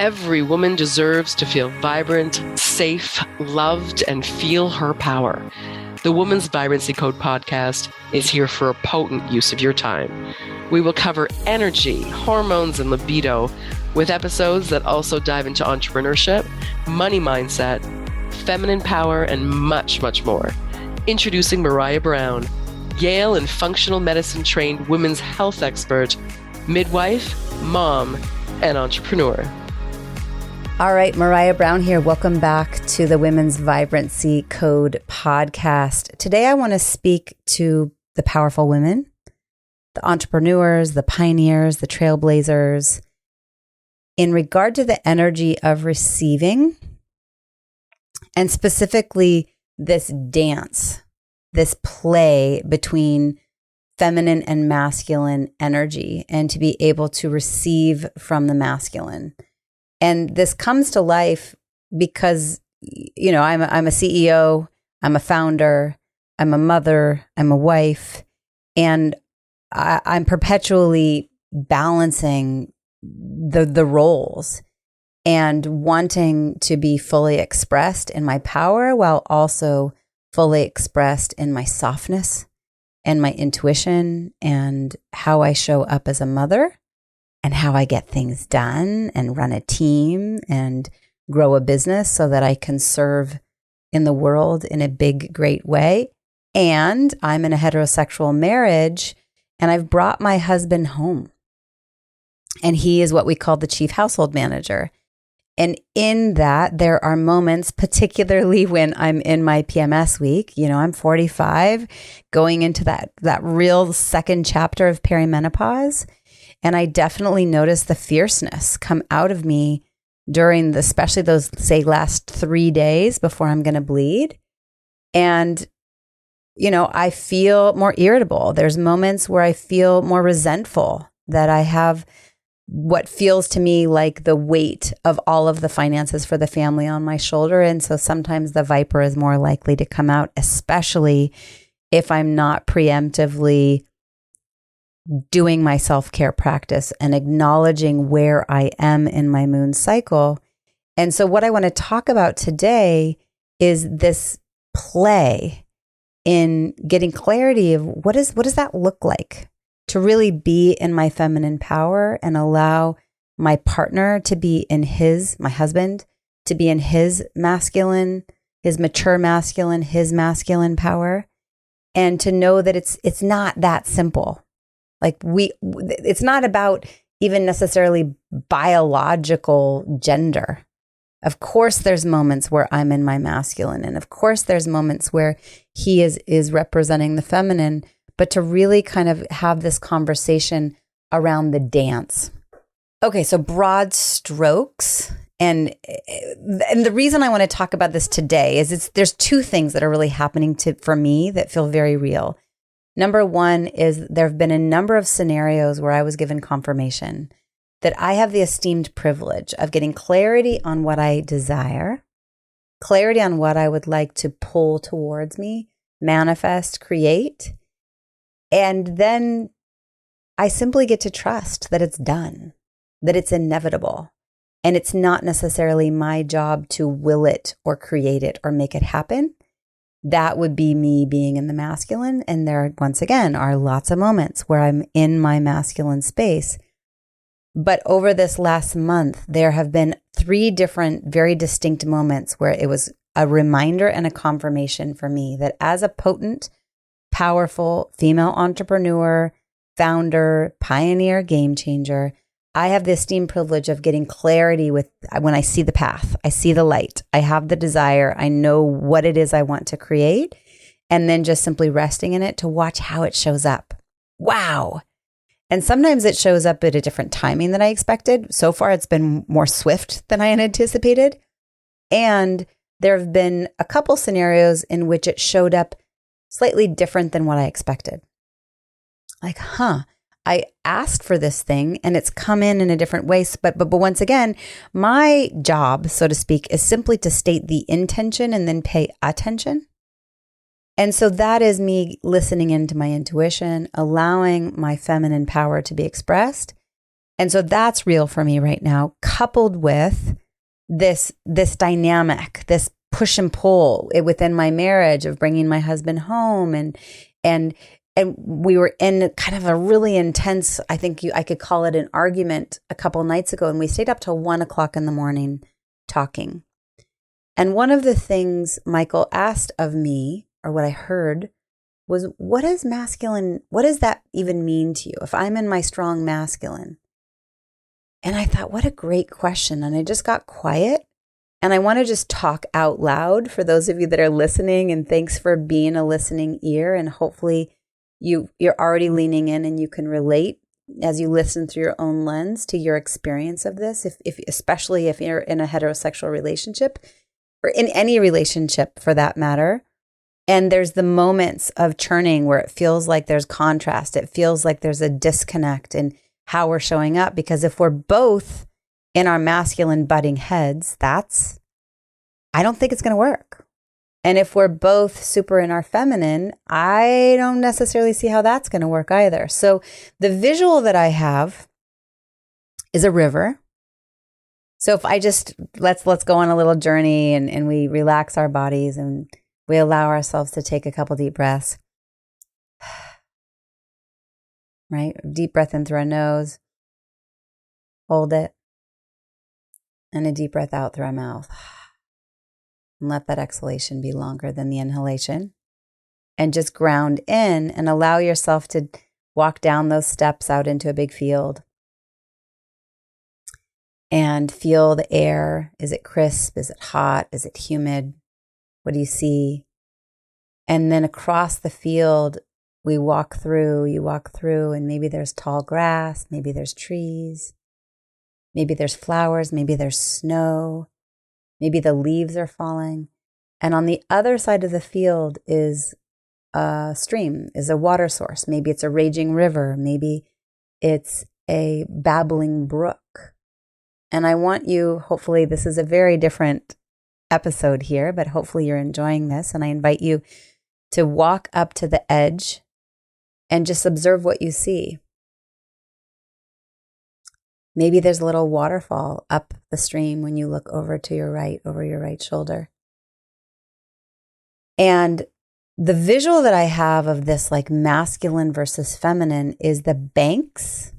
Every woman deserves to feel vibrant, safe, loved, and feel her power. The Woman's Vibrancy Code podcast is here for a potent use of your time. We will cover energy, hormones, and libido with episodes that also dive into entrepreneurship, money mindset, feminine power, and much, much more. Introducing Maraya Brown, Yale and functional medicine trained women's health expert, midwife, mom, and entrepreneur. All right, Maraya Brown here. Welcome back to the Women's Vibrancy Code podcast. Today, I want to speak to the powerful women, the entrepreneurs, the pioneers, the trailblazers, in regard to the energy of receiving, and specifically this dance, this play between feminine and masculine energy, and to be able to receive from the masculine. And this comes to life because, you know, I'm a CEO, I'm a founder, I'm a mother, I'm a wife, and I'm perpetually balancing the roles and wanting to be fully expressed in my power while also fully expressed in my softness and my intuition and how I show up as a mother and how I get things done and run a team and grow a business so that I can serve in the world in a big, great way. And I'm in a heterosexual marriage, and I've brought my husband home. And he is what we call the chief household manager. And in that, there are moments, particularly when I'm in my PMS week, you know, I'm 45, going into that real second chapter of perimenopause. And I definitely notice the fierceness come out of me during especially those, say, last 3 days before I'm going to bleed. And, you know, I feel more irritable. There's moments where I feel more resentful, that I have what feels to me like the weight of all of the finances for the family on my shoulder. And so sometimes the viper is more likely to come out, especially if I'm not preemptively doing my self-care practice and acknowledging where I am in my moon cycle. And so what I want to talk about today is this play in getting clarity of what does that look like to really be in my feminine power and allow my partner to be in my husband, to be in his masculine, his mature masculine, his masculine power, and to know that it's not that simple. Like it's not about even necessarily biological gender. Of course, there's moments where I'm in my masculine, and of course, there's moments where he is representing the feminine. But to really kind of have this conversation around the dance. Okay, so broad strokes, and the reason I want to talk about this today is there's two things that are really happening for me that feel very real. Number one is there have been a number of scenarios where I was given confirmation that I have the esteemed privilege of getting clarity on what I desire, clarity on what I would like to pull towards me, manifest, create. And then I simply get to trust that it's done, that it's inevitable. And it's not necessarily my job to will it or create it or make it happen. That would be me being in the masculine. And there, once again, are lots of moments where I'm in my masculine space. But over this last month, there have been 3 different, very distinct moments where it was a reminder and a confirmation for me that as a potent, powerful female entrepreneur, founder, pioneer, game changer, I have the esteemed privilege of getting clarity when I see the path, I see the light, I have the desire, I know what it is I want to create, and then just simply resting in it to watch how it shows up. Wow. And sometimes it shows up at a different timing than I expected. So far, it's been more swift than I had anticipated. And there have been a couple scenarios in which it showed up slightly different than what I expected. Like, I asked for this thing and it's come in a different way. But once again, my job, so to speak, is simply to state the intention and then pay attention. And so that is me listening into my intuition, allowing my feminine power to be expressed, And so that's real for me right now, coupled with this dynamic, this push and pull within my marriage of bringing my husband home. And we were in kind of a really intense, I could call it an argument a couple nights ago. And we stayed up till 1:00 in the morning talking. And one of the things Michael asked of me, or what I heard, was, what is masculine? What does that even mean to you? If I'm in my strong masculine? And I thought, what a great question. And I just got quiet. And I want to just talk out loud for those of you that are listening. And thanks for being a listening ear. And hopefully you're already leaning in and you can relate as you listen through your own lens to your experience of this, especially if you're in a heterosexual relationship or in any relationship for that matter. And there's the moments of churning where it feels like there's contrast. It feels like there's a disconnect in how we're showing up. Because if we're both in our masculine butting heads, I don't think it's going to work. And if we're both super in our feminine, I don't necessarily see how that's going to work either. So the visual that I have is a river. So if I just, let's go on a little journey and we relax our bodies and we allow ourselves to take a couple deep breaths. Right? Deep breath in through our nose. Hold it. And a deep breath out through our mouth. And let that exhalation be longer than the inhalation. And just ground in and allow yourself to walk down those steps out into a big field. And feel the air. Is it crisp? Is it hot? Is it humid? What do you see? And then across the field, you walk through, and maybe there's tall grass, maybe there's trees, maybe there's flowers, maybe there's snow, maybe the leaves are falling. And on the other side of the field is a stream, is a water source. Maybe it's a raging river, maybe it's a babbling brook. And I want you, hopefully this is a very different episode here, but hopefully you're enjoying this. And I invite you to walk up to the edge and just observe what you see. Maybe there's a little waterfall up the stream when you look over to your right, over your right shoulder. And the visual that I have of this like masculine versus feminine is the banks,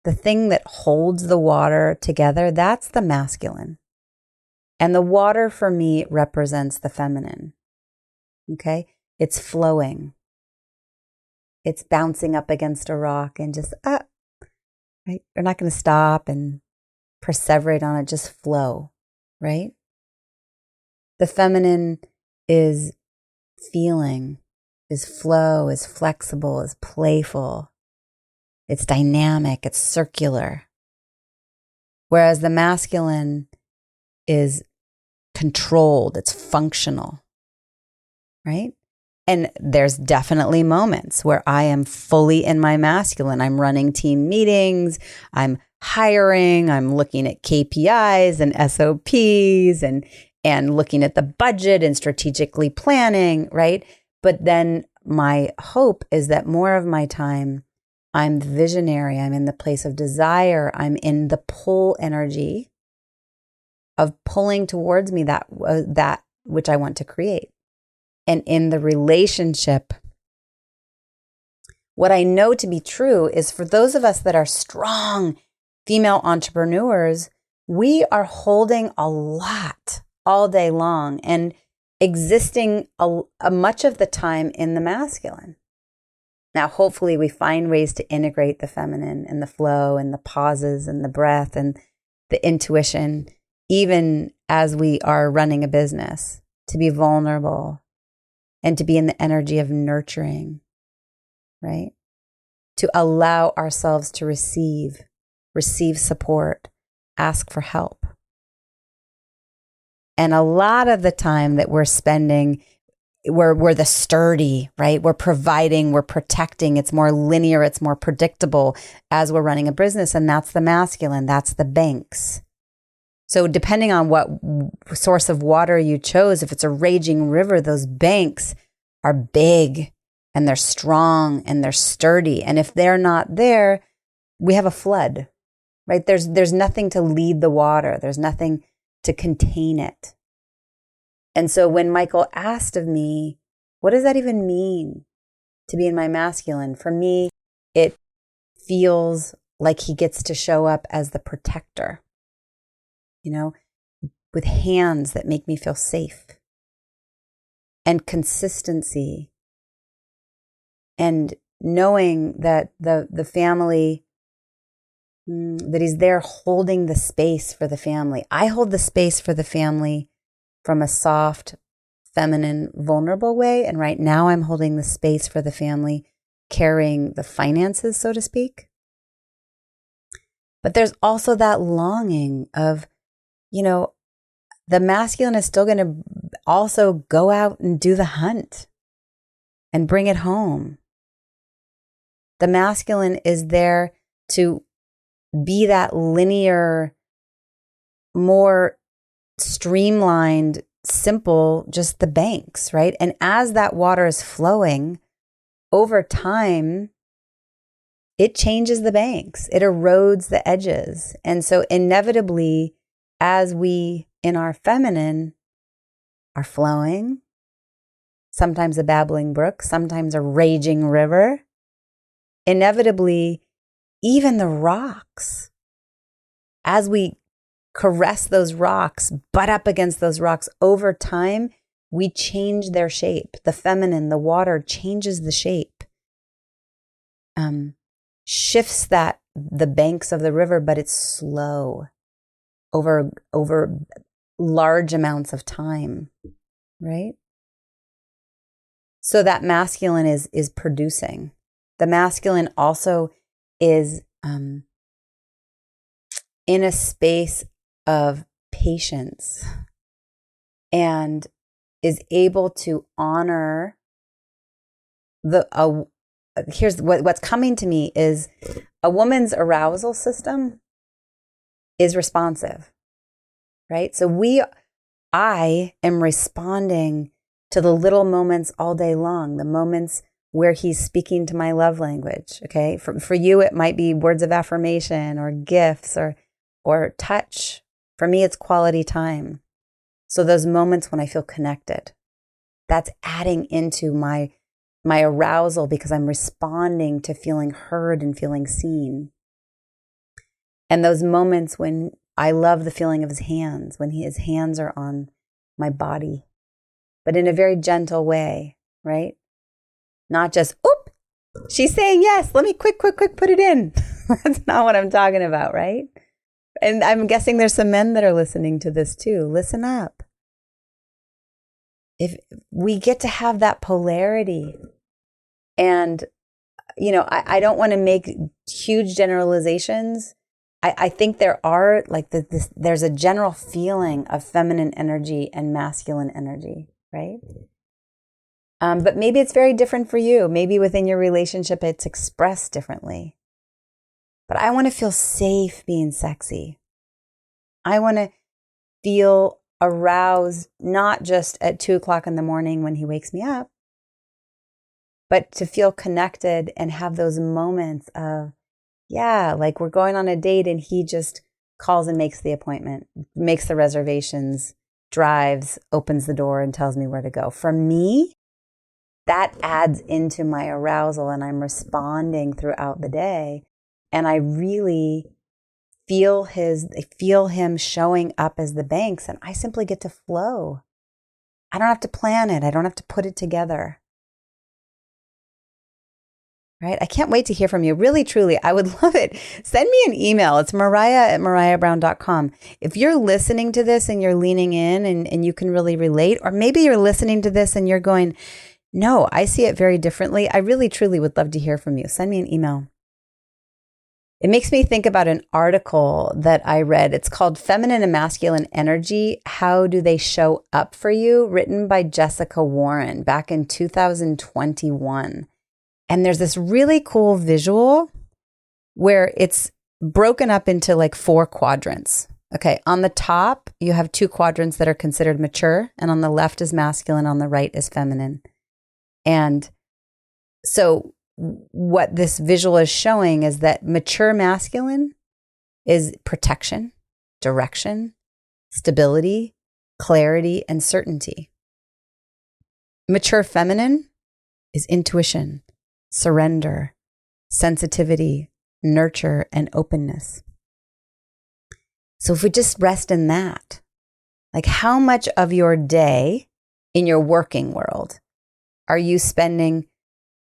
the thing that holds the water together, that's the masculine. And the water for me represents the feminine. Okay? It's flowing. It's bouncing up against a rock and just, right? You're not going to stop and perseverate on it, just flow, right? The feminine is feeling, is flow, is flexible, is playful. It's dynamic, it's circular. Whereas the masculine is controlled, it's functional, right? And there's definitely moments where I am fully in my masculine. I'm running team meetings, I'm hiring, I'm looking at KPIs and SOPs and looking at the budget and strategically planning, right? But then my hope is that more of my time, I'm the visionary, I'm in the place of desire, I'm in the pull energy of pulling towards me that which I want to create. And in the relationship, what I know to be true is for those of us that are strong female entrepreneurs, we are holding a lot all day long and existing a much of the time in the masculine. Now, hopefully we find ways to integrate the feminine and the flow and the pauses and the breath and the intuition, even as we are running a business, to be vulnerable and to be in the energy of nurturing, right? To allow ourselves to receive support, ask for help. And a lot of the time that we're spending, we're the sturdy, right? We're providing, we're protecting. It's more linear, it's more predictable as we're running a business. And that's the masculine, that's the banks. So depending on what source of water you chose, if it's a raging river, those banks are big and they're strong and they're sturdy. And if they're not there, we have a flood. right? There's nothing to lead the water. There's nothing to contain it. And so when Michael asked of me, what does that even mean to be in my masculine? For me, it feels like he gets to show up as the protector, with hands that make me feel safe, and consistency, and knowing that the family, that he's there holding the space for the family. I hold the space for the family from a soft, feminine, vulnerable way. And right now I'm holding the space for the family, carrying the finances, so to speak. But there's also that longing of, the masculine is still going to also go out and do the hunt and bring it home. The masculine is there to be that linear, more streamlined, simple, just the banks, right? And as that water is flowing over time, it changes the banks, it erodes the edges. And so inevitably, as we in our feminine are flowing, sometimes a babbling brook, sometimes a raging river, inevitably, even the rocks, as we caress those rocks, butt up against those rocks, over time, we change their shape. The feminine, the water changes the shape, shifts the banks of the river, but it's slow over large amounts of time, right? So that masculine is producing. The masculine also is in a space of patience and is able to honor here's what's coming to me is a woman's arousal system is responsive, right? So I am responding to the little moments all day long, the moments where he's speaking to my love language, okay? For you, it might be words of affirmation or gifts or touch. For me, it's quality time. So those moments when I feel connected, that's adding into my arousal because I'm responding to feeling heard and feeling seen. And those moments when I love the feeling of his hands, when his hands are on my body, but in a very gentle way, right? Not just, oop, she's saying yes, let me quick put it in. That's not what I'm talking about, right? And I'm guessing there's some men that are listening to this too. Listen up. If we get to have that polarity, and, I don't want to make huge generalizations. I think there are there's a general feeling of feminine energy and masculine energy, right? But maybe it's very different for you. Maybe within your relationship, it's expressed differently. But I want to feel safe being sexy. I want to feel aroused, not just at 2:00 in the morning when he wakes me up, but to feel connected and have those moments of, like we're going on a date and he just calls and makes the appointment, makes the reservations, drives, opens the door and tells me where to go. For me, that adds into my arousal and I'm responding throughout the day. And I really feel him showing up as the banks, and I simply get to flow. I don't have to plan it. I don't have to put it together. Right? I can't wait to hear from you. Really, truly, I would love it. Send me an email. It's maraya@marayabrown.com. If you're listening to this and you're leaning in and you can really relate, or maybe you're listening to this and you're going, no, I see it very differently. I really, truly would love to hear from you. Send me an email. It makes me think about an article that I read. It's called Feminine and Masculine Energy, How Do They Show Up for You? Written by Jessica Warren back in 2021. And there's this really cool visual where it's broken up into like 4 quadrants. Okay, on the top, you have 2 quadrants that are considered mature, and on the left is masculine, on the right is feminine. And so what this visual is showing is that mature masculine is protection, direction, stability, clarity, and certainty. Mature feminine is intuition, surrender, sensitivity, nurture, and openness. So if we just rest in that, like how much of your day in your working world are you spending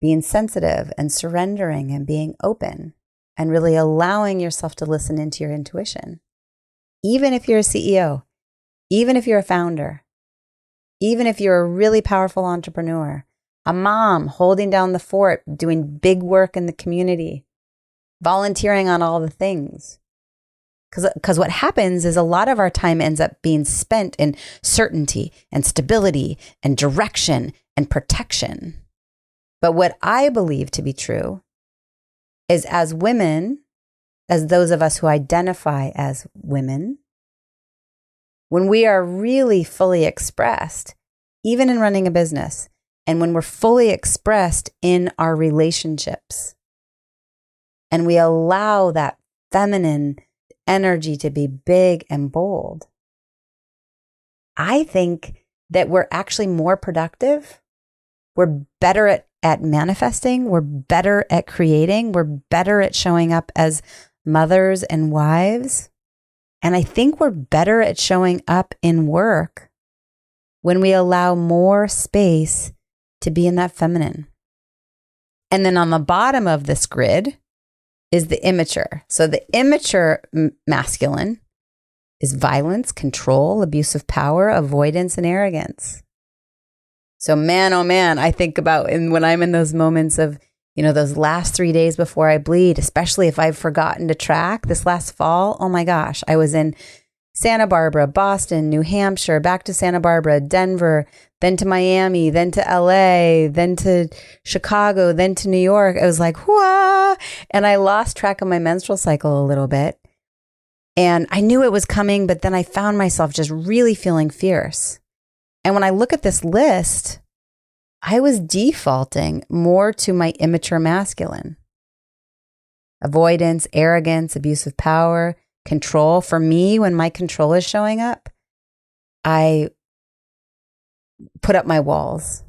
being sensitive and surrendering and being open and really allowing yourself to listen into your intuition? Even if you're a CEO, even if you're a founder, even if you're a really powerful entrepreneur, a mom holding down the fort, doing big work in the community, volunteering on all the things. Because what happens is a lot of our time ends up being spent in certainty and stability and direction and protection. But what I believe to be true is as women, as those of us who identify as women, when we are really fully expressed, even in running a business, and when we're fully expressed in our relationships, and we allow that feminine energy to be big and bold, I think that we're actually more productive. We're better at manifesting. We're better at creating. We're better at showing up as mothers and wives. And I think we're better at showing up in work when we allow more space to be in that feminine. And then on the bottom of this grid is the immature. So the immature masculine is violence, control, abuse of power, avoidance, and arrogance. So man, oh man, I think about when I'm in those moments of, those last 3 days before I bleed, especially if I've forgotten to track this last fall. Oh my gosh, I was in Santa Barbara, Boston, New Hampshire, back to Santa Barbara, Denver, then to Miami, then to LA, then to Chicago, then to New York. I was like, whoa. And I lost track of my menstrual cycle a little bit. And I knew it was coming, but then I found myself just really feeling fierce. And when I look at this list, I was defaulting more to my immature masculine. Avoidance, arrogance, abuse of power, control. For me, when my control is showing up, I put up my walls.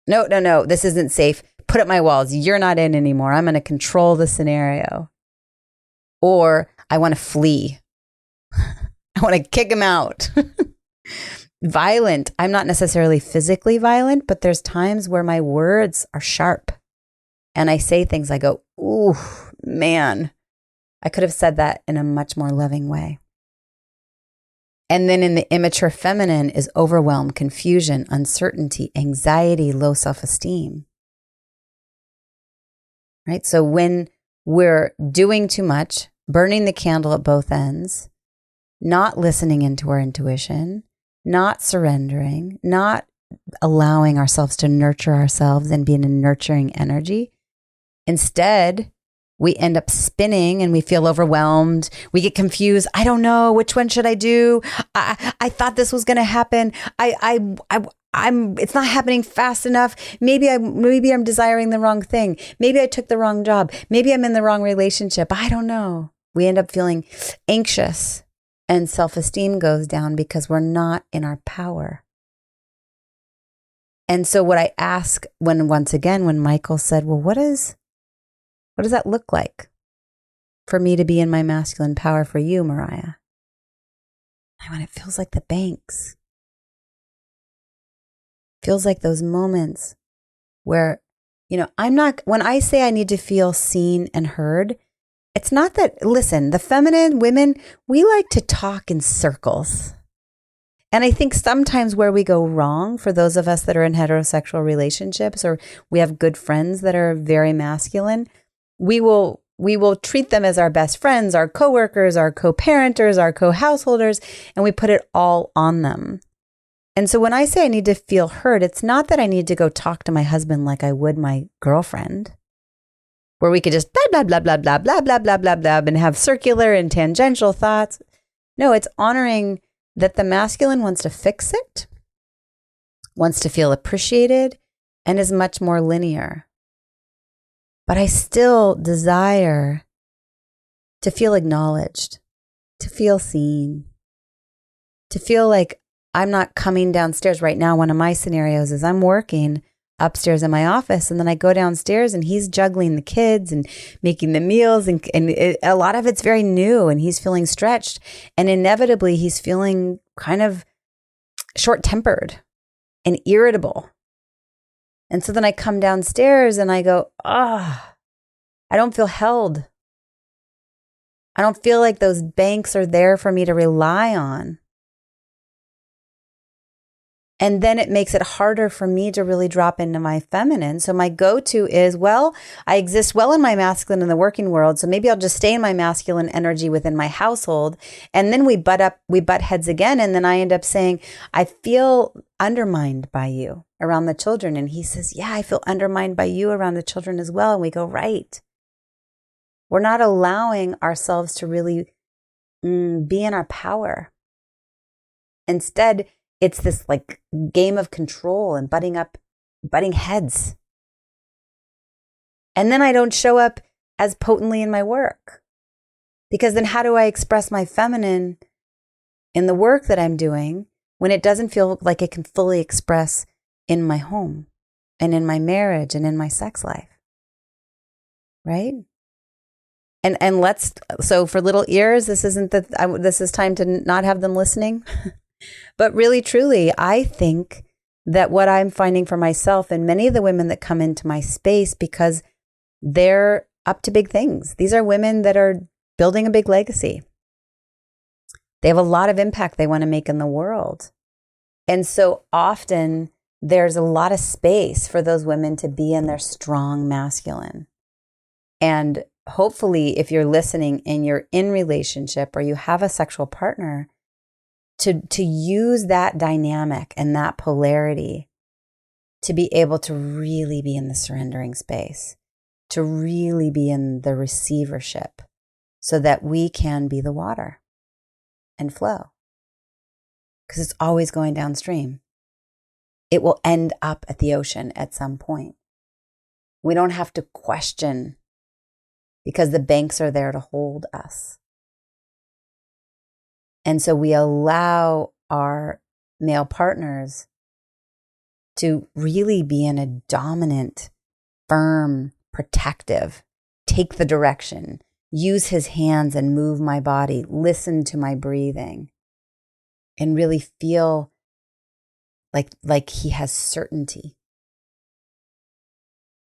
No, this isn't safe. Put up my walls. You're not in anymore. I'm going to control the scenario. Or I want to flee. I want to kick him out. Violent. I'm not necessarily physically violent, but there's times where my words are sharp. And I say things, I go, ooh, man, I could have said that in a much more loving way. And then in the immature feminine is overwhelm, confusion, uncertainty, anxiety, low self-esteem. Right? So when we're doing too much, burning the candle at both ends, not listening into our intuition, not surrendering, not allowing ourselves to nurture ourselves and be in a nurturing energy. Instead, we end up spinning and we feel overwhelmed. We get confused. I don't know. Which one should I do? I thought this was going to happen. It's not happening fast enough. Maybe I'm desiring the wrong thing. Maybe I took the wrong job. Maybe I'm in the wrong relationship. I don't know. We end up feeling anxious and self-esteem goes down because we're not in our power. And so what I ask when Michael said, well, what does that look like for me to be in my masculine power for you, Maraya? It feels like the banks. Feels like those moments where, when I say I need to feel seen and heard, it's not that, listen, the feminine women, we like to talk in circles. And I think sometimes where we go wrong, for those of us that are in heterosexual relationships, or we have good friends that are very masculine, we will treat them as our best friends, our coworkers, our co-parenters, our co-householders, and we put it all on them. And so when I say I need to feel heard, it's not that I need to go talk to my husband like I would my girlfriend, where we could just blah, blah, blah, blah, blah, blah, blah, blah, blah, and have circular and tangential thoughts. No, it's honoring that the masculine wants to fix it, wants to feel appreciated, and is much more linear. But I still desire to feel acknowledged, to feel seen, to feel like I'm not coming downstairs. Right now, one of my scenarios is I'm working upstairs in my office, and then I go downstairs and he's juggling the kids and making the meals, and a lot of it's very new, and he's feeling stretched, and inevitably he's feeling kind of short-tempered and irritable. And so then I come downstairs and I go, I don't feel held. I don't feel like those banks are there for me to rely on. And then it makes it harder for me to really drop into my feminine. So my go-to is, well, I exist well in my masculine in the working world, so maybe I'll just stay in my masculine energy within my household. And then we butt heads again. And then I end up saying, I feel undermined by you around the children. And he says, yeah, I feel undermined by you around the children as well. And we go, right. We're not allowing ourselves to really be in our power. Instead, it's this like game of control and butting heads. And then I don't show up as potently in my work, because then how do I express my feminine in the work that I'm doing when it doesn't feel like it can fully express in my home and in my marriage and in my sex life? Right? And so for little ears, this is time to not have them listening. But really, truly, I think that what I'm finding for myself and many of the women that come into my space, because they're up to big things. These are women that are building a big legacy. They have a lot of impact they want to make in the world. And so often there's a lot of space for those women to be in their strong masculine. And hopefully, if you're listening and you're in relationship or you have a sexual partner, to use that dynamic and that polarity to be able to really be in the surrendering space, to really be in the receivership, so that we can be the water and flow. Because it's always going downstream. It will end up at the ocean at some point. We don't have to question, because the banks are there to hold us. And so we allow our male partners to really be in a dominant, firm, protective, take the direction, use his hands and move my body, listen to my breathing, and really feel like he has certainty.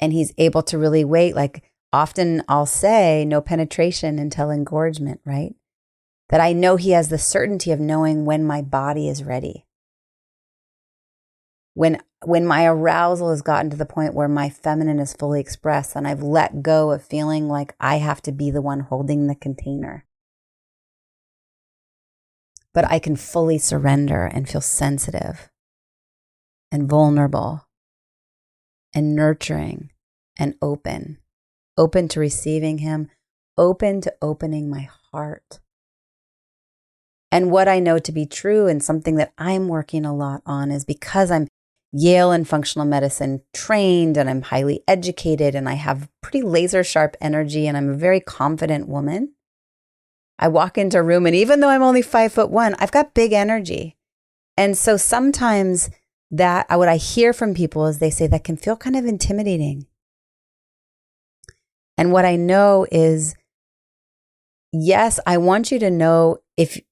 And he's able to really wait. Like often I'll say no penetration until engorgement, right? That I know he has the certainty of knowing when my body is ready. When my arousal has gotten to the point where my feminine is fully expressed and I've let go of feeling like I have to be the one holding the container. But I can fully surrender and feel sensitive and vulnerable and nurturing and open to receiving him, open to opening my heart. And what I know to be true, and something that I'm working a lot on, is because I'm Yale and functional medicine trained and I'm highly educated and I have pretty laser sharp energy and I'm a very confident woman. I walk into a room and even though I'm only 5'1", I've got big energy. And so sometimes what I hear from people is they say that can feel kind of intimidating. And what I know is, yes, I want you to know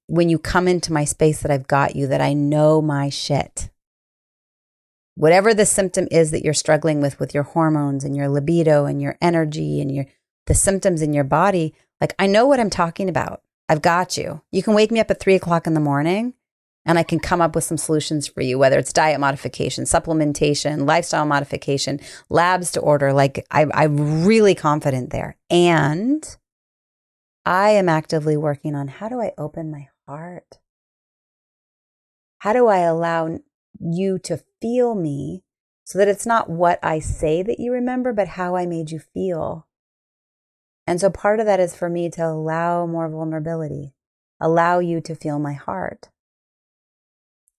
when you come into my space that I've got you, that I know my shit. Whatever the symptom is that you're struggling with your hormones and your libido and your energy and the symptoms in your body, like I know what I'm talking about. I've got you. You can wake me up at 3:00 in the morning and I can come up with some solutions for you, whether it's diet modification, supplementation, lifestyle modification, labs to order. Like I'm really confident there. And I am actively working on, how do I open my heart? How do I allow you to feel me so that it's not what I say that you remember, but how I made you feel? And so part of that is for me to allow more vulnerability, allow you to feel my heart.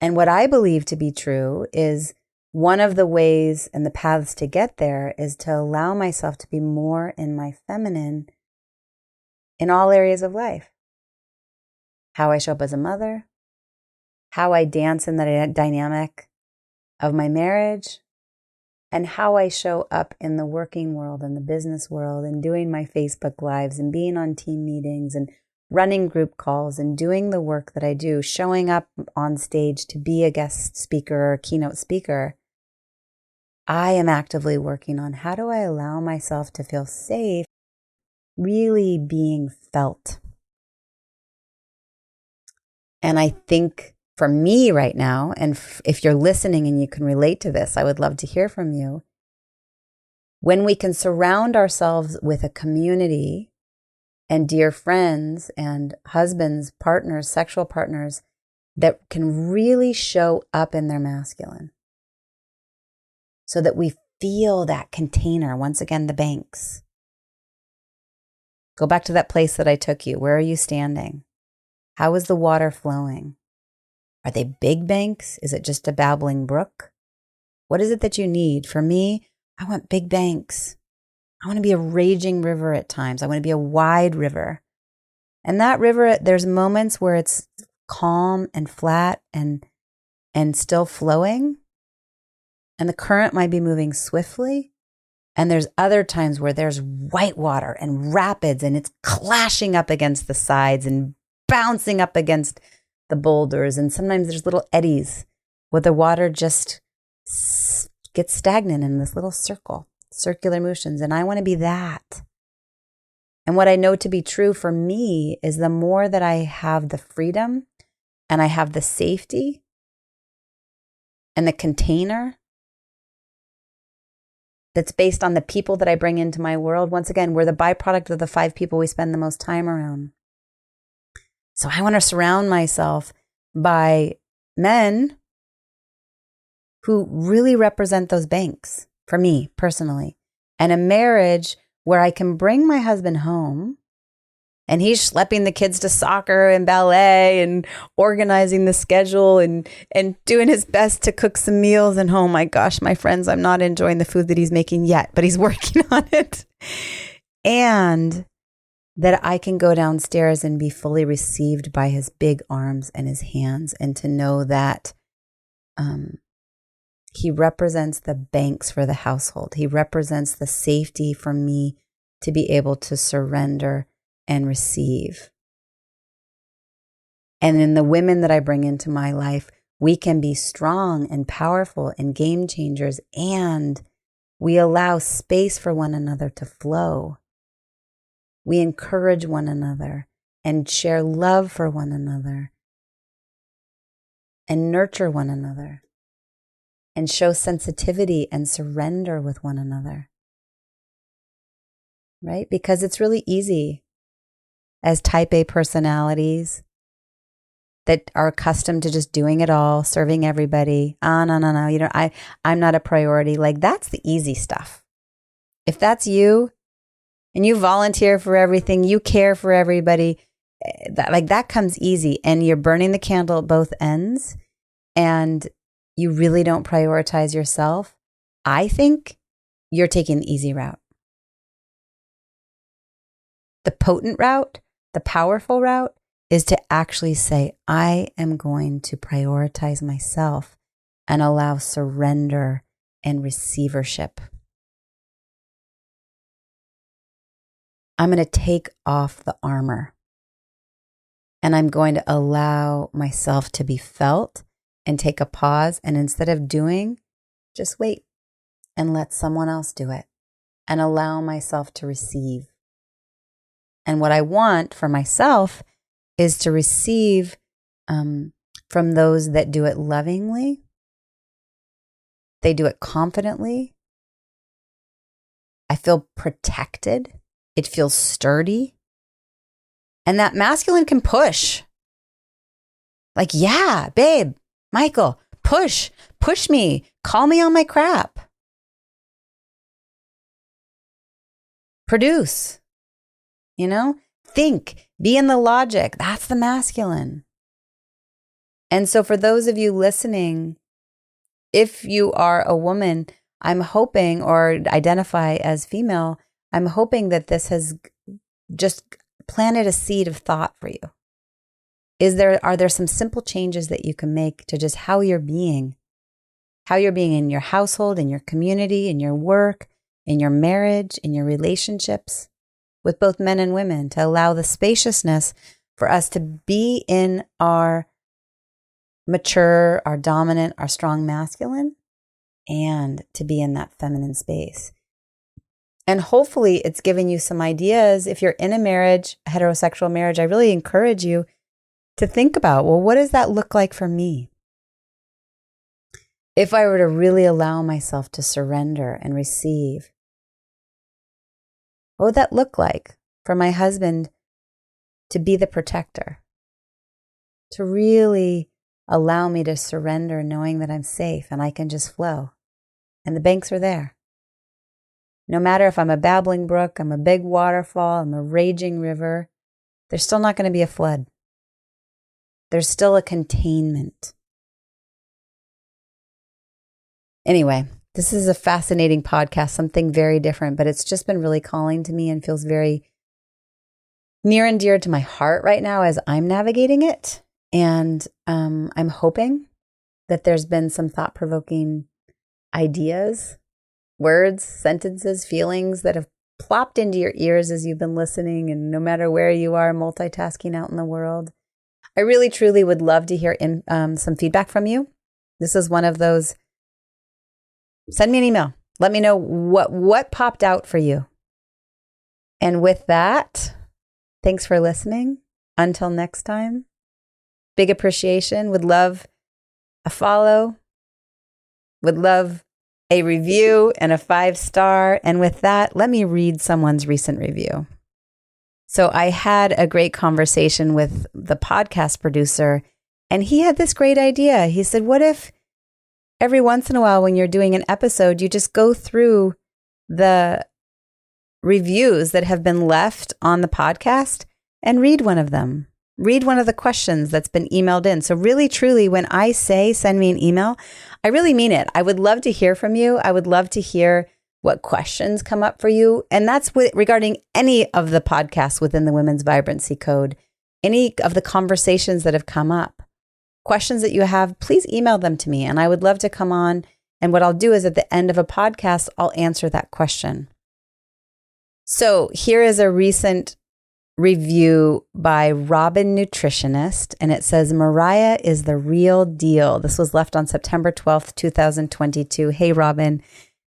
And what I believe to be true is one of the ways and the paths to get there is to allow myself to be more in my feminine in all areas of life. How I show up as a mother, how I dance in the dynamic of my marriage, and how I show up in the working world and the business world and doing my Facebook Lives and being on team meetings and running group calls and doing the work that I do, showing up on stage to be a guest speaker or a keynote speaker. I am actively working on how do I allow myself to feel safe, really being felt. And I think for me right now, and if you're listening and you can relate to this, I would love to hear from you. When we can surround ourselves with a community and dear friends and husbands, partners, sexual partners that can really show up in their masculine, so that we feel that container, once again, the banks. Go back to that place that I took you. Where are you standing? How is the water flowing? Are they big banks? Is it just a babbling brook? What is it that you need? For me, I want big banks. I want to be a raging river at times. I want to be a wide river. And that river, there's moments where it's calm and flat and still flowing. And the current might be moving swiftly. And there's other times where there's white water and rapids and it's clashing up against the sides and bouncing up against the boulders. And sometimes there's little eddies where the water just gets stagnant in this little circular motions. And I want to be that. And what I know to be true for me is the more that I have the freedom and I have the safety and the container that's based on the people that I bring into my world. Once again, we're the byproduct of the 5 people we spend the most time around. So I want to surround myself by men who really represent those banks for me personally, and a marriage where I can bring my husband home and he's schlepping the kids to soccer and ballet and organizing the schedule and doing his best to cook some meals. And oh my gosh, my friends, I'm not enjoying the food that he's making yet, but he's working on it. And that I can go downstairs and be fully received by his big arms and his hands, and to know that he represents the banks for the household. He represents the safety for me to be able to surrender and receive. And in the women that I bring into my life, we can be strong and powerful and game changers, and we allow space for one another to flow. We encourage one another and share love for one another and nurture one another and show sensitivity and surrender with one another. Right? Because it's really easy as type A personalities that are accustomed to just doing it all, serving everybody. No. You know, I'm not a priority. Like, that's the easy stuff. If that's you and you volunteer for everything, you care for everybody, that comes easy, and you're burning the candle at both ends and you really don't prioritize yourself. I think you're taking the easy route. The potent route, the powerful route, is to actually say, I am going to prioritize myself and allow surrender and receivership. I'm going to take off the armor, and I'm going to allow myself to be felt and take a pause. And instead of doing, just wait and let someone else do it and allow myself to receive. And what I want for myself is to receive from those that do it lovingly. They do it confidently. I feel protected. It feels sturdy. And that masculine can push. Like, yeah, babe, Michael, push me, call me on my crap. Produce, think, be in the logic. That's the masculine. And so for those of you listening, if you are a woman, I'm hoping, or identify as female, I'm hoping that this has just planted a seed of thought for you? Are there some simple changes that you can make to just how you're being in your household, in your community, in your work, in your marriage, in your relationships with both men and women, to allow the spaciousness for us to be in our mature, our dominant, our strong masculine, and to be in that feminine space. And hopefully it's giving you some ideas. If you're in a marriage, a heterosexual marriage, I really encourage you to think about, well, what does that look like for me? If I were to really allow myself to surrender and receive, what would that look like for my husband to be the protector? To really allow me to surrender, knowing that I'm safe and I can just flow. And the banks are there. No matter if I'm a babbling brook, I'm a big waterfall, I'm a raging river, there's still not going to be a flood. There's still a containment. Anyway, this is a fascinating podcast, something very different, but it's just been really calling to me and feels very near and dear to my heart right now as I'm navigating it. And I'm hoping that there's been some thought-provoking ideas, words, sentences, feelings that have plopped into your ears as you've been listening. And no matter where you are multitasking out in the world, I really, truly would love to hear some feedback from you. This is one of those. Send me an email. Let me know what popped out for you. And with that, thanks for listening. Until next time, big appreciation. Would love a follow. Would love a review and a 5-star. And with that, let me read someone's recent review. So I had a great conversation with the podcast producer, and he had this great idea. He said, what if every once in a while when you're doing an episode, you just go through the reviews that have been left on the podcast and read one of them. Read one of the questions that's been emailed in. So really, truly, when I say send me an email, I really mean it. I would love to hear from you. I would love to hear what questions come up for you. And that's regarding any of the podcasts within the Women's Vibrancy Code, any of the conversations that have come up. Questions that you have, please email them to me. And I would love to come on. And what I'll do is at the end of a podcast, I'll answer that question. So here is a recent review by Robin Nutritionist, and it says, Maraya is the real deal. This was left on September 12th, 2022. Hey, Robin,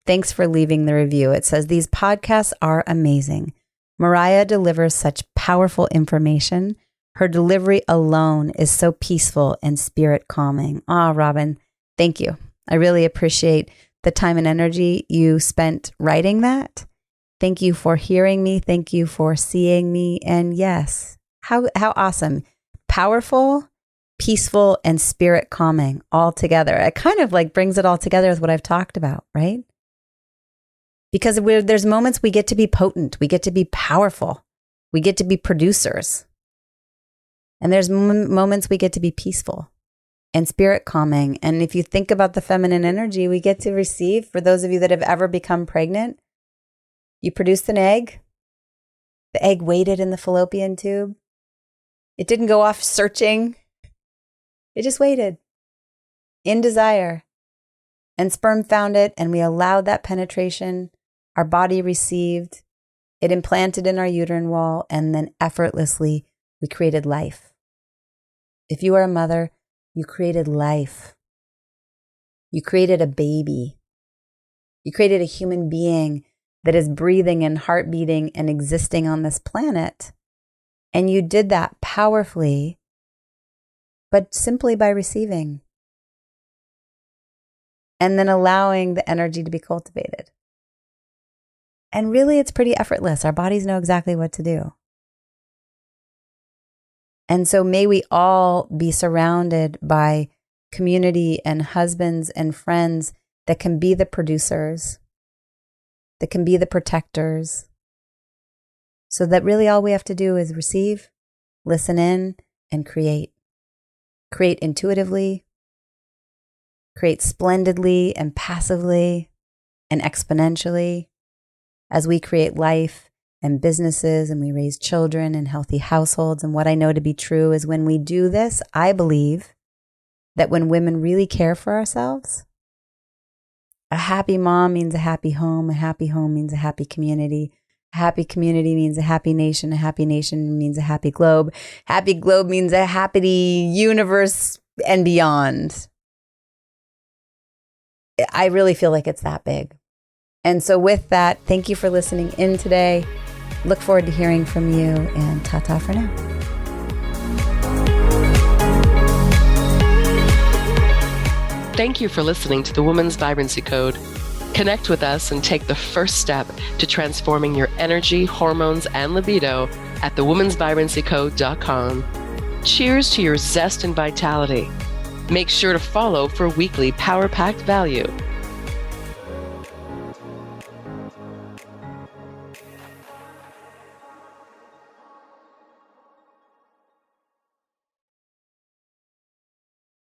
thanks for leaving the review. It says, these podcasts are amazing. Maraya delivers such powerful information. Her delivery alone is so peaceful and spirit calming. Robin, thank you. I really appreciate the time and energy you spent writing that. Thank you for hearing me. Thank you for seeing me. And yes, how awesome. Powerful, peaceful, and spirit calming all together. It kind of like brings it all together with what I've talked about, right? Because there's moments we get to be potent. We get to be powerful. We get to be producers. And there's moments we get to be peaceful and spirit calming. And if you think about the feminine energy, we get to receive, for those of you that have ever become pregnant, you produced an egg. The egg waited in the fallopian tube. It didn't go off searching. It just waited in desire. And sperm found it, and we allowed that penetration. Our body received. It implanted in our uterine wall, and then effortlessly, we created life. If you are a mother, you created life. You created a baby. You created a human being that is breathing and heart beating and existing on this planet. And you did that powerfully, but simply by receiving. And then allowing the energy to be cultivated. And really, it's pretty effortless. Our bodies know exactly what to do. And so may we all be surrounded by community and husbands and friends that can be the producers, that can be the protectors, so that really all we have to do is receive, listen in, and create. Create intuitively, create splendidly and passively and exponentially as we create life and businesses, and we raise children in healthy households. And what I know to be true is when we do this, I believe that when women really care for ourselves, a happy mom means a happy home means a happy community. A happy community means a happy nation means a happy globe means a happy universe and beyond. I really feel like it's that big. And so with that, thank you for listening in today. Look forward to hearing from you, and ta-ta for now. Thank you for listening to the Woman's Vibrancy Code. Connect with us and take the first step to transforming your energy, hormones, and libido at thewomensvibrancycode.com. Cheers to your zest and vitality. Make sure to follow for weekly power-packed value.